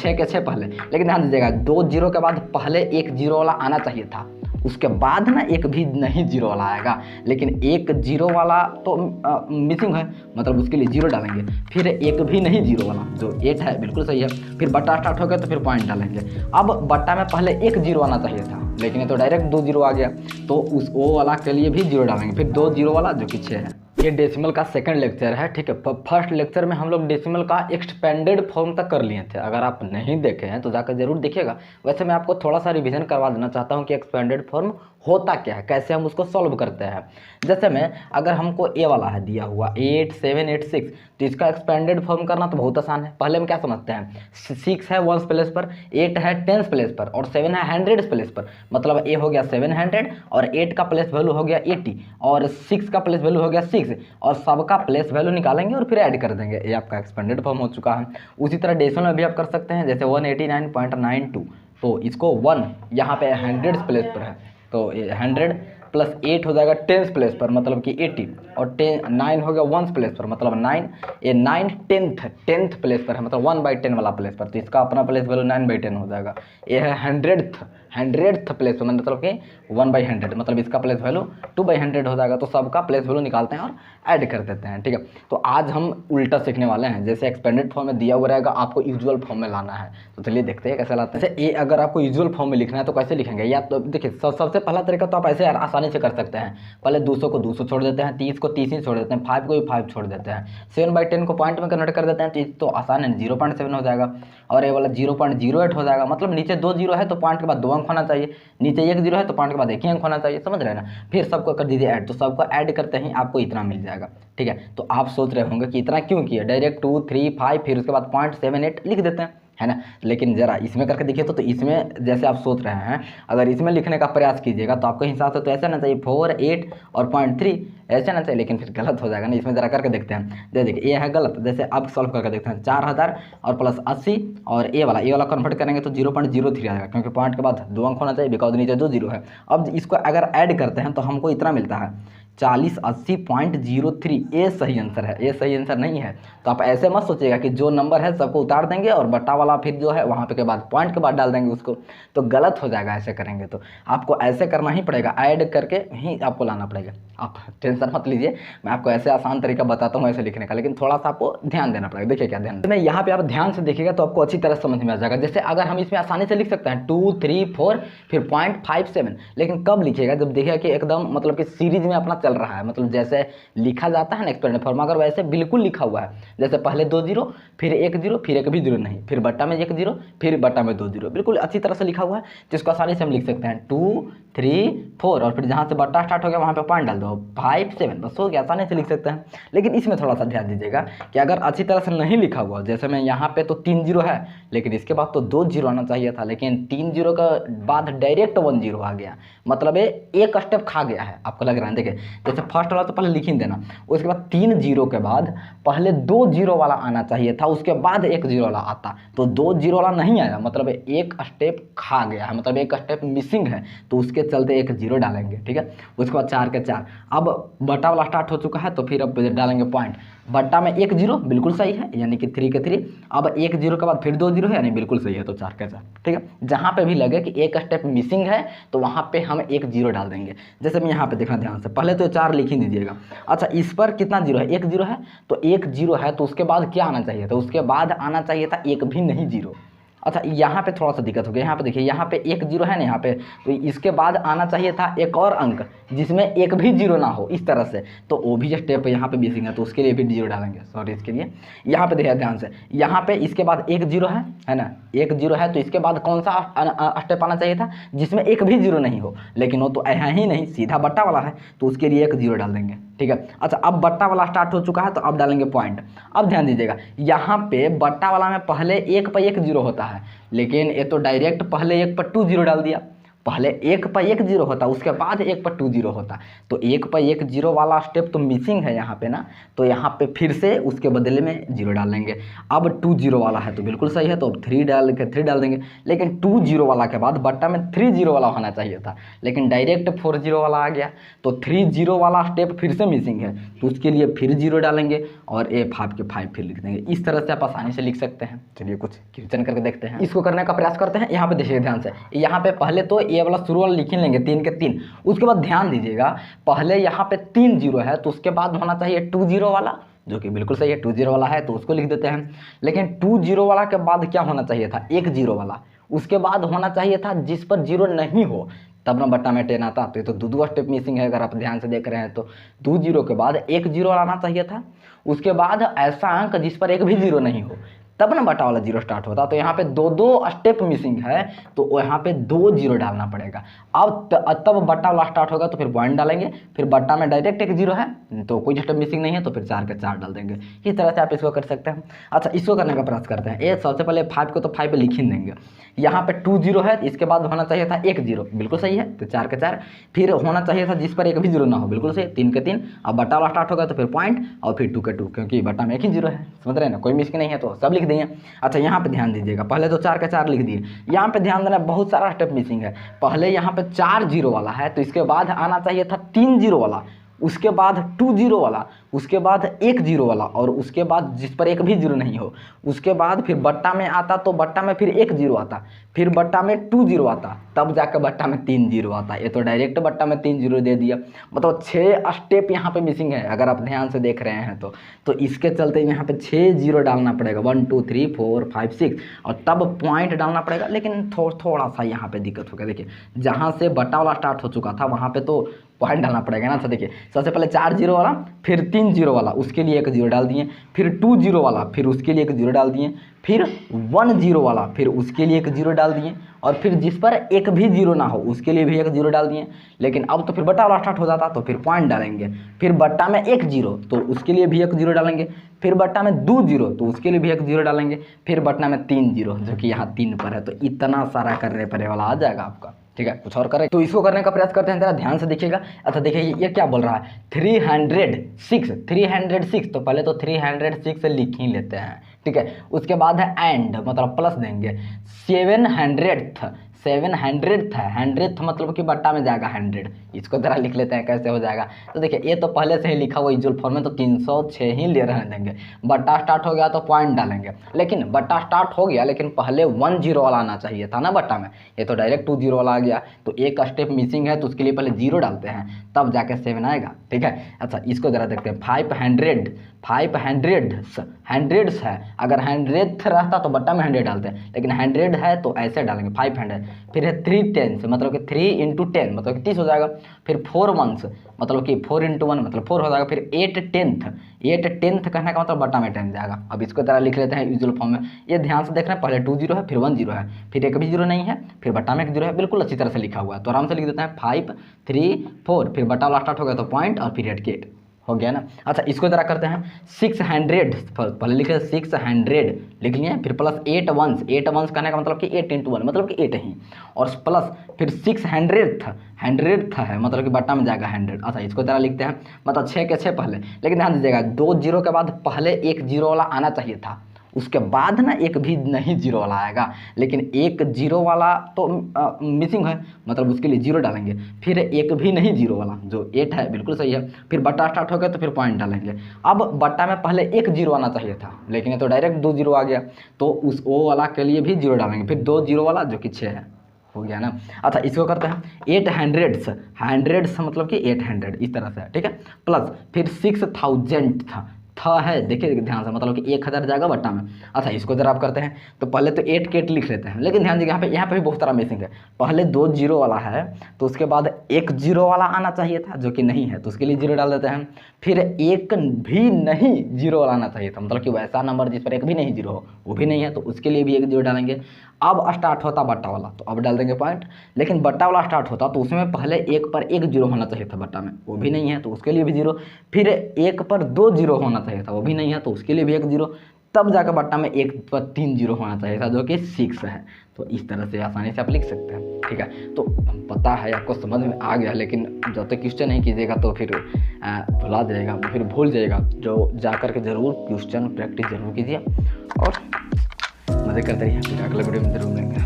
6 के 6 पहले, लेकिन ध्यान दीजिएगा 2 जीरो के बाद पहले एक जीरो वाला आना चाहिए था, उसके बाद ना एक भी नहीं जीरो वाला आएगा, लेकिन एक जीरो वाला तो मिसिंग है, मतलब उसके लिए जीरो डालेंगे, फिर एक भी नहीं जीरो वाला जो 8 है, बिल्कुल सही है, फिर बट्टा स्टार्ट हो गया तो फिर पॉइंट डालेंगे। अब बट्टा में पहले एक जीरो आना चाहिए था, लेकिन ये तो डायरेक्ट 2 जीरो आ गया, तो उस ओ वाला के लिए भी जीरो डालेंगे, फिर 2 जीरो वाला जो कि 6 है। ये डेसिमल का सेकंड लेक्चर है, ठीक है। फर्स्ट लेक्चर में हम लोग डेसिमल का एक्सपेंडेड फॉर्म तक कर लिए थे, अगर आप नहीं देखे हैं तो जाकर जरूर देखिएगा। वैसे मैं आपको थोड़ा सा रिवीजन करवा देना चाहता हूँ कि एक्सपेंडेड फॉर्म होता क्या है, कैसे हम उसको सॉल्व करते हैं। जैसे में अगर हमको ए वाला है दिया हुआ 8 7 8 6, तो इसका एक्सपेंडेड फॉर्म करना तो बहुत आसान है। पहले हम क्या समझते हैं, 6 है 1s प्लेस पर, 8 है 10s प्लेस पर और 7 है 100s प्लेस पर, मतलब ए हो गया 700 और 8 का प्लेस वैल्यू हो गया 80 और 6 का प्लेस वैल्यू हो गया 6 और सबका प्लेस वैल्यू निकालेंगे और फिर ऐड कर देंगे, ये आपका एक्सपेंडेड फॉर्म हो चुका है। उसी तरह डेसिमल में भी आप कर सकते हैं, जैसे 189.92, तो इसको 1 यहाँ पे 100s प्लेस पर है, तो 100 प्लस 8 हो जाएगा 10s प्लेस पर, मतलब कि 80 और 9 हो गया 1s प्लेस पर, मतलब 9, ये 9 10th प्लेस पर है, मतलब 1/10 वाला प्लेस पर, तो इसका अपना प्लेस वैल्यू 9/10 हो जाएगा। ये है 100th प्लेस पर, मतलब कि 1/100, मतलब इसका प्लेस वैल्यू 2/100 हो जाएगा, तो सबका प्लेस वैल्यू निकालते हैं और ऐड कर देते हैं, ठीक है। तो आज हम उल्टा सीखने वाले हैं, जैसे एक्सपेंडेड फॉर्म में दिया हुआ रहेगा आपको यूजुअल फॉर्म में लाना है, तो चलिए देखते हैं कैसे लाते हैं। जैसे ए अगर आपको यूजुअल फॉर्म में लिखना है तो कैसे लिखेंगे, या तो देखिए सबसे पहला तरीका तो आप ऐसे आसानी से कर सकते हैं, पहले 200 को 200 छोड़ देते हैं, 30 को 30 ही छोड़ देते हैं, 5 को भी 5 छोड़ देते हैं, 7/10 को पॉइंट में कन्वर्ट कर देते हैं, तो आसान है, 0.7 हो जाएगा और ये वाला 0.08 हो जाएगा, मतलब नीचे 2 जीरो है तो पॉइंट के बाद 2 अंक होना चाहिए, नीचे 1 जीरो है तो पॉइंट के बाद 1 ही अंक होना चाहिए, समझ रहे हैं ना। फिर सबको कर दीजिए ऐड, तो सबको ऐड करते ही आपको इतना मिल जाएगा, ठीक है। तो आप सोच रहे होंगे कि इतना क्यों किया, डायरेक्ट 2 3 5 फिर उसके बाद 0.78 लिख देते हैं, है ना। लेकिन ज़रा इसमें करके देखिए तो इसमें जैसे आप सोच रहे हैं, अगर इसमें लिखने का प्रयास कीजिएगा तो आपके हिसाब से तो ऐसा ना चाहिए 4 8 और 0.3 ऐसे ना चाहिए, लेकिन फिर गलत हो जाएगा ना। इसमें ज़रा करके देखते हैं, जैसे देखिए ये है गलत, जैसे अब सॉल्व करके देखते हैं, 4000 और प्लस 80 और ए वाला कन्वर्ट करेंगे तो 0.03 आएगा, क्योंकि पॉइंट के बाद 2 अंक होना चाहिए, बिकॉज नीचे 2 जीरो है। अब इसको अगर ऐड करते हैं तो हमको इतना मिलता है 4080.03, ये सही आंसर है, ये सही आंसर नहीं है। तो आप ऐसे मत सोचिएगा कि जो नंबर है सबको उतार देंगे और बट्टा वाला फिर जो है वहाँ पे के बाद पॉइंट के बाद डाल देंगे उसको, तो गलत हो जाएगा। ऐसे करेंगे तो आपको ऐसे करना ही पड़ेगा, ऐड करके ही आपको लाना पड़ेगा। आप टेंशन मत लीजिए, मैं आपको ऐसे आसान तरीका बताता हूँ ऐसे लिखने का, लेकिन थोड़ा सा आपको ध्यान देना पड़ेगा। देखिए क्या ध्यान, मैं यहाँ पे आप ध्यान से देखिएगा तो आपको अच्छी तरह समझ में आ जाएगा। जैसे अगर हम इसमें आसानी से लिख सकते हैं 2 3 4 फिर 0.57, लेकिन कब लिखिएगा, जब देखिएगा कि एकदम मतलब कि सीरीज में अपना चल रहा है, मतलब जैसे लिखा जाता है ना एक्सपेंडेड फॉर्म, अगर वैसे बिल्कुल लिखा हुआ है, जैसे पहले 2 जीरो फिर 1 जीरो फिर एक भी जीरो नहीं, फिर बट्टा में 1 जीरो फिर बट्टा में 2 जीरो, बिल्कुल अच्छी तरह से लिखा हुआ है, जिसको आसानी से हम लिख सकते हैं 2 3 4 और फिर जहाँ से बट्टा स्टार्ट हो गया वहाँ पे पॉइंट डाल दो 5 7, बस हो गया, आसानी से लिख सकते हैं। लेकिन इसमें थोड़ा सा ध्यान दीजिएगा कि अगर अच्छी तरह से नहीं लिखा हुआ, जैसे मैं यहाँ पे तो 3 जीरो है, लेकिन इसके बाद तो 2 जीरो आना चाहिए था, लेकिन 3 जीरो का बाद डायरेक्ट 1 जीरो आ गया, मतलब ये एक स्टेप खा गया है, आपको लग रहा है। देखिए जैसे फर्स्ट वाला तो पहले लिख ही देना, उसके बाद 3 जीरो के बाद पहले 2 जीरो वाला आना चाहिए था, उसके बाद 1 जीरो वाला आता, तो 2 जीरो वाला नहीं आया, मतलब एक स्टेप खा गया है, मतलब एक स्टेप मिसिंग है, तो उसके चलते 1 जीरो डालेंगे, ठीक है। उसके बाद 4 के 4, अब बट्टा वाला स्टार्ट हो चुका है तो फिर अब डालेंगे पॉइंट, बट्टा में 1 जीरो बिल्कुल सही है, यानी कि 3 के 3, अब 1 जीरो के बाद फिर 2 जीरो है, यानी बिल्कुल सही है, तो 4 के 4, ठीक है। जहाँ पे भी लगे कि एक स्टेप मिसिंग है तो वहाँ पे हम 1 जीरो डाल देंगे। जैसे मैं यहाँ पे देखना ध्यान से, पहले तो 4 लिख ही दीजिएगा। अच्छा इस पर कितना जीरो है, 1 जीरो है, तो 1 जीरो है तो उसके बाद क्या आना चाहिए था, उसके बाद आना चाहिए था 1 भी नहीं जीरो। अच्छा यहाँ पे थोड़ा सा दिक्कत हो गया, यहाँ पे देखिए यहाँ पे 1 जीरो है ना यहाँ पे, तो इसके बाद आना चाहिए था एक और अंक जिसमें 1 भी जीरो ना हो, इस तरह से, तो वो भी स्टेप यहाँ पे मिसिंग है, तो उसके लिए भी जीरो डालेंगे, सॉरी इसके लिए। यहाँ पे देखिए ध्यान से, यहाँ पे इसके बाद 1 जीरो है ना, 1 जीरो है, तो इसके बाद कौन सा स्टेप आना चाहिए था जिसमें 1 भी जीरो नहीं हो, लेकिन वो तो है ही नहीं, सीधा बट्टा वाला है, तो उसके लिए 1 जीरो डाल देंगे, ठीक है। अच्छा अब बट्टा वाला स्टार्ट हो चुका है तो अब डालेंगे पॉइंट। अब ध्यान दीजिएगा यहाँ पे बट्टा वाला में पहले 1 पर 1 जीरो होता है, लेकिन ये तो डायरेक्ट पहले 1 पर 2 जीरो डाल दिया, पहले एक पर एक जीरो होता, उसके बाद एक पर 2 जीरो होता। तो एक पर एक जीरो वाला स्टेप तो मिसिंग है यहाँ पे ना, तो यहाँ पे फिर से उसके बदले में जीरो डाल लेंगे। अब 2 जीरो वाला है तो बिल्कुल सही है, तो अब 3 डाल देंगे। लेकिन 2 जीरो वाला के बाद बट्टा में 3 जीरो वाला होना चाहिए था, लेकिन डायरेक्ट 4 जीरो वाला आ गया, तो 3 जीरो वाला स्टेप फिर से मिसिंग है, तो उसके लिए फिर जीरो डालेंगे और ए 5 के 5 फिर लिख देंगे। इस तरह से आप आसानी से लिख सकते हैं। चलिए कुछ क्वेश्चन करके देखते हैं, इसको करने का प्रयास करते हैं। यहाँ पे देखिए ध्यान से, यहाँ पे पहले तो ये वाला शुरू वाला लिख ही लेंगे 3 के 3, उसके बाद ध्यान दीजिएगा पहले यहाँ पे 3 जीरो है तो उसके बाद होना चाहिए 2 जीरो वाला, जो कि बिल्कुल सही है। 2 जीरो वाला है तो उसको लिख देते हैं। लेकिन 2 जीरो वाला के बाद क्या होना चाहिए था, 1 जीरो वाला, उसके बाद होना चाहिए था जिस पर जीरो नहीं हो, तब ना बट्टा में 10 आता। तो ये तो दो स्टेप मिसिंग है, अगर आप ध्यान से देख रहे हैं तो 2 जीरो के बाद 1 जीरो आना चाहिए था, उसके बाद ऐसा अंक जिस पर एक भी जीरो नहीं हो, तब ना बटा वाला जीरो स्टार्ट होता। तो यहाँ पे दो स्टेप मिसिंग है, तो यहाँ पे 2 जीरो डालना पड़ेगा। अब तब बट्टा वाला स्टार्ट होगा तो फिर पॉइंट डालेंगे, फिर बट्टा में डायरेक्ट 1 जीरो है तो कोई स्टेप मिसिंग नहीं है, तो फिर 4 के 4 डाल देंगे। इस तरह से आप इसको कर सकते हैं। अच्छा, इसको करने का प्रयास करते हैं। ये सबसे पहले 5 को तो 5 पे लिख ही देंगे। यहाँ पे 2 जीरो है, इसके बाद होना चाहिए था 1 जीरो, बिल्कुल सही है, तो 4 के 4। फिर होना चाहिए था जिस पर एक भी जीरो ना हो, बिल्कुल सही, 3 के 3। अब बट्टा वाला स्टार्ट होगा तो फिर पॉइंट और फिर 2 के 2, क्योंकि बट्टा में 1 ही जीरो है, समझ रहे हैं ना, कोई मिसिंग नहीं है तो सब लिख देंगे। अच्छा, यहाँ पे ध्यान दीजिएगा, पहले तो 4 के 4 लिख दिए, यहाँ पे ध्यान देना बहुत सारा स्टेप मिसिंग है। पहले यहाँ पे 4 जीरो वाला है तो इसके बाद आना चाहिए था 3 जीरो वाला, उसके बाद 2 जीरो वाला, उसके बाद 1 जीरो वाला, और उसके बाद जिस पर एक भी जीरो नहीं हो, उसके बाद फिर बट्टा में आता तो बट्टा में फिर 1 जीरो आता, फिर बट्टा में 2 जीरो आता, तब जाकर बट्टा में 3 जीरो आता। ये तो डायरेक्ट बट्टा में 3 जीरो दे दिया, मतलब 6 स्टेप यहाँ पे मिसिंग है, अगर आप ध्यान से देख रहे हैं तो इसके चलते यहाँ पे 6 जीरो डालना पड़ेगा, 1 2 3 4 5 6, और तब पॉइंट डालना पड़ेगा। लेकिन थोड़ा सा यहाँ पे दिक्कत हो गया, देखिए जहाँ से बट्टा वाला स्टार्ट हो चुका था वहाँ पे तो पॉइंट डालना पड़ेगा ना। तो देखिए सबसे पहले 4 जीरो वाला, फिर 3 जीरो वाला, उसके लिए 1 जीरो डाल दिए, फिर 2 जीरो वाला, फिर उसके लिए 1 जीरो डाल दिए, फिर 1 जीरो वाला, फिर उसके लिए 1 जीरो डाल दिए, और फिर जिस पर एक भी जीरो ना हो उसके लिए भी 1 जीरो डाल दिए। लेकिन अब तो फिर बट्टा वाला स्टार्ट हो जाता तो फिर पॉइंट डालेंगे, फिर बट्टा में 1 जीरो तो उसके लिए भी 1 जीरो डालेंगे, फिर बट्टा में 2 जीरो तो उसके लिए भी 1 जीरो डालेंगे, फिर बट्टा में 3 जीरो जो कि यहाँ 3 पर है। तो इतना सारा करने पर वाला आ जाएगा आपका, ठीक है। कुछ और करें तो इसको करने का प्रयास करते हैं, जरा ध्यान से देखिएगा। अच्छा देखिए ये क्या बोल रहा है, 306, तो पहले तो 306 लिख ही लेते हैं, ठीक है। उसके बाद है एंड, मतलब प्लस देंगे, 700th है, 100th मतलब कि बट्टा में जाएगा 100, इसको जरा लिख लेते हैं कैसे हो जाएगा। तो देखिए ये तो पहले से ही लिखा हुआ यूजुअल फॉर्म में, तो 306 ही ले रहने देंगे। बट्टा स्टार्ट हो गया तो पॉइंट डालेंगे, लेकिन बट्टा स्टार्ट हो गया लेकिन पहले 1 जीरो वाला आना चाहिए था ना बट्टा में, ये तो डायरेक्ट 2 जीरो वाला आ गया, तो एक स्टेप मिसिंग है, तो उसके लिए पहले 0 डालते हैं तब जाके 7 आएगा, ठीक है। अच्छा इसको जरा देखते हैं, 500 है, अगर 100th रहता तो बट्टा में 100 डालते हैं, लेकिन 100 है तो ऐसे डालेंगे 500। फिर है 3 10 मतलब कि 3 × 10 मतलब कि 30 हो जाएगा, फिर 4 months मतलब कि 4 × 1 मतलब 4 हो जाएगा, फिर 8 10th कहने का मतलब बट्टा में 10 जाएगा। अब इसको जरा लिख लेते हैं यूजुअल फॉर्म में, ये ध्यान से देख रहे हैं, पहले 2 जीरो है, फिर 1 जीरो है, फिर एक भी जीरो नहीं है, फिर बट्टा में 1 जीरो है, बिल्कुल अच्छी तरह से लिखा हुआ है। तो आराम से लिख देते हैं 5 3 4, फिर बट्टा वाला स्टार्ट हो गया तो पॉइंट और फिर 8 हो गया ना। अच्छा इसको जरा करते हैं 600, पहले लिख रहे 600 लिख लिए, फिर प्लस 8 ones कहने का मतलब कि 8 × 1 मतलब कि 8 ही, और प्लस फिर 600th है मतलब कि बट्टा में जाएगा 100। अच्छा इसको जरा लिखते हैं, मतलब 6 के 6 पहले, लेकिन ध्यान दीजिएगा 2 जीरो के बाद पहले 1 जीरो वाला आना चाहिए था, उसके बाद ना एक भी नहीं जीरो वाला आएगा, लेकिन 1 जीरो वाला तो मिसिंग है, मतलब उसके लिए 0 डालेंगे, फिर एक भी नहीं जीरो वाला जो 8 है, बिल्कुल सही है, फिर बट्टा स्टार्ट हो गया तो फिर पॉइंट डालेंगे। अब बट्टा में पहले 1 जीरो आना चाहिए था, लेकिन ये तो डायरेक्ट 2 जीरो आ गया, तो उस ओ वाला के लिए भी 0 डालेंगे, फिर 2 जीरो वाला जो कि 6 है, हो गया ना। अच्छा इसको करते हैं 800 मतलब कि 800 इस तरह से, ठीक है, प्लस फिर 6000 था है, देखिए ध्यान से, मतलब कि 1000 जाएगा बट्टा में। अच्छा इसको जरा आप करते हैं, तो पहले तो 8 के 8 लिख लेते हैं, लेकिन ध्यान दीजिए यहाँ पे भी बहुत सारा मिसिंग है। पहले 2 जीरो वाला है तो उसके बाद 1 जीरो वाला आना चाहिए था जो कि नहीं है, तो उसके लिए 0 डाल देते हैं, फिर एक भी नहीं जीरो वाला आना चाहिए था, मतलब कि वैसा नंबर जिस पर एक भी नहीं जीरो हो वो भी नहीं है, तो उसके लिए भी 1 जीरो डालेंगे। अब स्टार्ट होता बट्टा वाला तो अब डाल देंगे पॉइंट, लेकिन बट्टा वाला स्टार्ट होता तो उसमें पहले 1 पर 1 जीरो होना चाहिए था बट्टा में, वो भी नहीं है, तो उसके लिए भी 0, फिर 1 पर 2 जीरो होना चाहिए था, वो भी नहीं है, तो उसके लिए भी 1 जीरो, तब जाकर बट्टा में एक पर 3 जीरो होना चाहिए था, जो कि 6 है। तो इस तरह से आसानी से आप लिख सकते हैं, ठीक है। तो पता है आपको समझ में आ गया, लेकिन जब तक क्वेश्चन नहीं कीजिएगा तो फिर भुला जाएगा, फिर भूल जाएगा। जो जाकर के ज़रूर क्वेश्चन प्रैक्टिस जरूर कीजिए और मज़े करते रहिए। फिर अगले वीडियो में जरूर मिलेंगे।